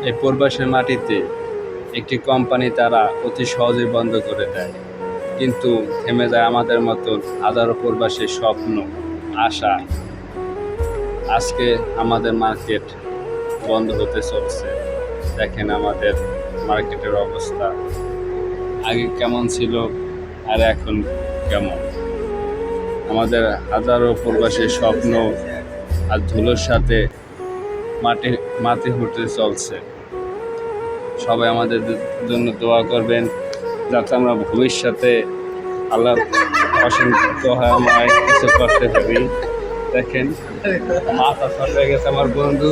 এই প্রবাসের মাটিতে একটি কোম্পানি তারা অতি সহজেই বন্ধ করে দেয়, কিন্তু থেমে যায় আমাদের মতন হাজারো প্রবাসীর স্বপ্ন, আশা। আজকে আমাদের মার্কেট বন্ধ হতে চলছে। দেখেন আমাদের মার্কেটের অবস্থা আগে কেমন ছিল আর এখন কেমন। আমাদের হাজারো প্রবাসীর স্বপ্ন আর ধুলোর সাথে মাটি হতে চলছে। সবাই আমাদের জন্য দোয়া করবেন, যাতে আমরা ভবিষ্যতে আল্লাহ পছন্দ হয় আমরা কিছু করতে পারি। দেখেন মাথা হয়ে গেছে আমার বন্ধু।